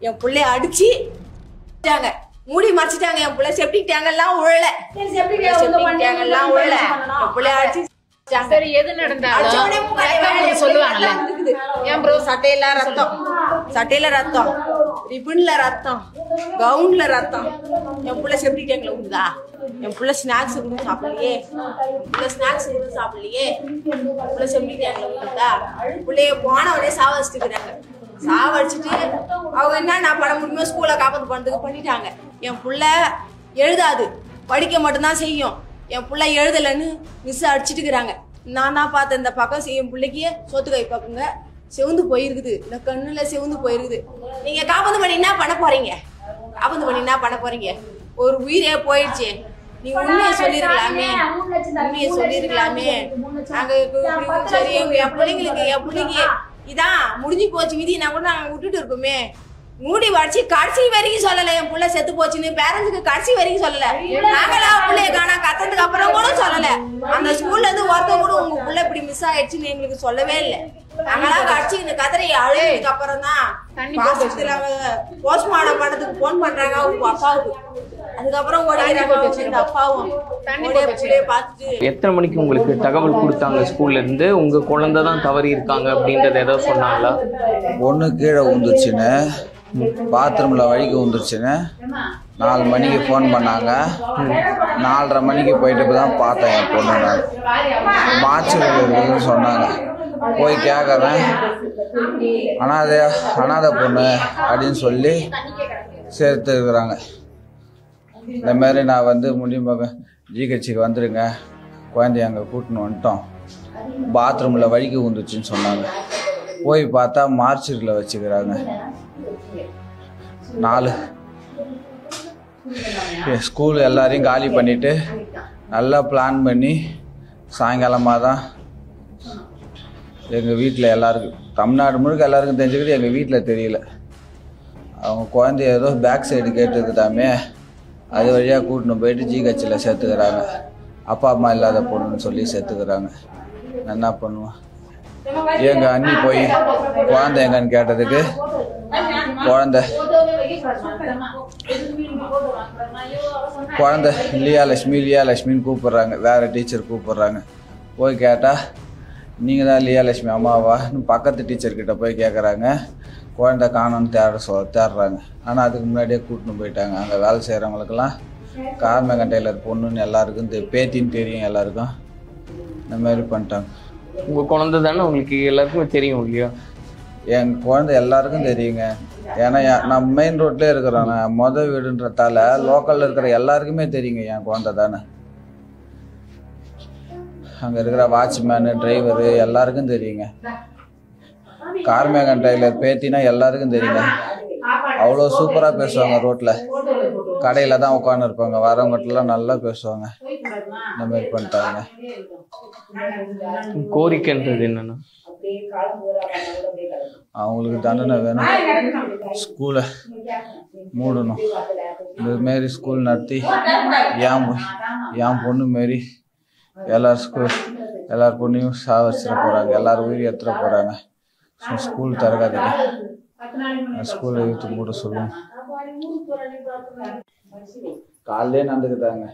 என் பிள்ளைய அடிச்சு மூடி மறைச்சிட்டாங்க. என் பிள்ளை செப்டிக் டேங்க் எல்லாம் உழல, செப்டிக் டேங்க் எல்லாம் உழல. என் பிள்ளைய அடிச்சு சரி, எது நடந்தாலும் சொல்லுவாங்கல்ல. என் ப்ரோ சட்டையில ரத்தம், சட்டையில ரத்தம், ரிப்பன்ல ரத்தம், கவுன்ல ரத்தம். என் பிள்ளை செப்டிக் டேங்க்ல உண்டுதா? என் பிள்ளை ஸ்நாக்ஸ் கூட சாப்பிடலையே, பிள்ளை ஸ்நாக்ஸ் கூட சாப்பிடலையே, பிள்ளை செப்டிக் டேங்க்ல உண்டுதா? பிள்ளைய போனவனே சாவடிச்சுட்டுக்கிறாங்க. சாவடிச்சுட்டு அவங்க என்ன நான் பண்ண முடியுமோ ஸ்கூலை காப்பாற்று பண்ணுறதுக்கு பண்ணிட்டாங்க. என் பிள்ளை எழுதாது, படிக்க மட்டும்தான் செய்யும். என் பிள்ளை எழுதலைன்னு மிஸ் அடிச்சுட்டுக்கிறாங்க. நான் தான் பார்த்தேன். இந்த பக்கம் என் பிள்ளைக்கு சொத்து கை பக்கங்க செவுந்து போயிருக்குது, இந்த கண்ணுல செவுந்து போயிருக்குது. நீங்க காப்பாத்து பண்ணி என்ன பண்ண போறீங்க? காப்பாத்து பண்ணி என்ன பண்ண போறீங்க? ஒரு உயிரே போயிடுச்சு. நீங்க உண்மையை சொல்லிருக்கலாமே, உண்மையை சொல்லிருக்கலாமே. நாங்க சரி என் பிள்ளைங்களுக்கு இதான் முடிஞ்சு போச்சு விதி, நான் கூட நாங்க விட்டுட்டு இருக்கோமே. மூடி வடிச்சு கடைசி வரைக்கும் சொல்லல என் பிள்ளை செத்து போச்சுன்னு. பேரண்ட்ஸுக்கு கடைசி வரைக்கும் சொல்லல. நாங்களாம் பிள்ளைய காணா கத்ததுக்கு அப்புறம் கூட சொல்லல. அந்த ஸ்கூல்ல இருந்து ஒருத்த கூட உங்க பிள்ளை இப்படி மிஸ் ஆயிடுச்சுன்னு எங்களுக்கு சொல்லவே இல்லை. நாங்களாம் கடிச்சு இந்த கதிரையை அழுதுக்கு அப்புறம் தான் போஸ்ட்மார்ட்டம் பண்ணதுக்கு போன் பண்றாங்க அவங்க அப்பாவுக்கு. அதுக்கப்புறம் ஓடிக்கிறாங்க அப்பாவும். எத்தனை மணிக்கு உங்களுக்கு தகவல் கொடுத்தாங்க ஸ்கூல்ல இருந்து உங்க குழந்தை தான் தவறி இருக்காங்க அப்படின்றத ஏதாவது சொன்னாங்களா? ஒன்று கீழே விழுந்துருச்சுன்னு, பாத்ரூமில் வழிக்கு விழுந்துருச்சுன்னு 4 மணிக்கு ஃபோன் பண்ணாங்க. 4:30 மணிக்கு போயிட்டு தான் பார்த்தேன் என் பொண்ணு. நான் மார்ச்சில் இருக்குதுன்னு சொன்னாங்க. போய் கேட்குறேன், அனாதை பொண்ணு அப்படின்னு சொல்லி சேர்த்துருக்குறாங்க. இந்த மாதிரி நான் வந்து முடியுமாக ஜிஹெச்சுக்கு வந்துடுங்க, குழந்தைய அங்கே கூட்டின்னு வந்துட்டோம், பாத்ரூமில் வழிக்கு விழுந்துச்சுன்னு சொன்னாங்க. போய் பார்த்தா மார்ச்சரியில் வச்சுக்கிறாங்க. 4 ஸ்கூல் எல்லாரையும் காலி பண்ணிவிட்டு நல்லா பிளான் பண்ணி சாயங்காலமாக தான் எங்கள் வீட்டில் எல்லாருக்கும், தமிழ்நாடு முழுக்க எல்லாருக்கும் தெரிஞ்சுக்கிட்டு எங்கள் வீட்டில் தெரியல. அவங்க குழந்தைய ஏதோ பேக் சைடு கேட்டுருக்குதாமே, அது வழியாக கூட்டின்னு போயிட்டு ஜிஹெச்சில் சேர்த்துக்கிறாங்க. அப்பா அம்மா இல்லாத பொண்ணுன்னு சொல்லி சேர்த்துக்கிறாங்க. நான் என்ன பண்ணுவேன்? எங்கள் அண்ணி போய் குழந்தை எங்கன்னு கேட்டதுக்கு குழந்தை லியா லட்சுமின்னு கூப்பிட்றாங்க. வேறு டீச்சர் கூப்பிட்றாங்க. போய் கேட்டால் நீங்கள் தான் லியா லட்சுமி அம்மாவா? பக்கத்து டீச்சர்கிட்ட போய் கேட்குறாங்க. குழந்தை காணோன்னு தேடுறாங்க. ஆனால் அதுக்கு முன்னாடியே கூட்டின்னு போயிட்டாங்க. அங்கே வேலை செய்கிறவங்களுக்கெல்லாம் கார்மேகன் டெய்லர் பொண்ணுன்னு எல்லாருக்கும் பேத்தின்னு தெரியும். எல்லாருக்கும் இந்த மாதிரி பண்ணிட்டாங்க. உங்கள் குழந்தை தானே உங்களுக்கு எல்லாருக்குமே தெரியும் இல்லையா? என் குழந்தை எல்லாருக்கும் தெரியுங்க. ஏன்னா நான் மெயின் ரோட்லேயே இருக்கிறேன். மொதல் வீடுன்றதால லோக்கலில் இருக்கிற எல்லாருக்குமே தெரியுங்க என் குழந்தை தானே. அங்கே இருக்கிற வாட்ச்மேனு, டிரைவரு எல்லாருக்கும் தெரியுங்க. கார்மேகன் டெய்லர் பேத்தினா எல்லாருக்கும் தெரியுங்க. அவ்வளோ சூப்பராக பேசுவாங்க. ரோட்டில் கடையில் தான் உட்காந்து இருப்பாங்க. வரவங்கட்டெல்லாம் நல்லா பேசுவாங்க. இந்த மாதிரி பண்ணிட்டாங்க. கோரிக்கைன்றது என்னன்னா, அவங்களுக்கு தண்டனை வேணும். ஸ்கூலை மூடணும். இதுமாரி ஸ்கூல் நடத்தி என் பொண்ணு மாரி எல்லார் பொண்ணையும் சாவடிச்சிட போகிறாங்க. எல்லாரும் உயிர் ஏற்றுட போகிறாங்க. ஸ்கூல் திறக்காதீங்க, ஸ்கூலை இழுத்து மூட சொல்லுங்க. காலையிலே நடந்துக்கிட்டாங்க.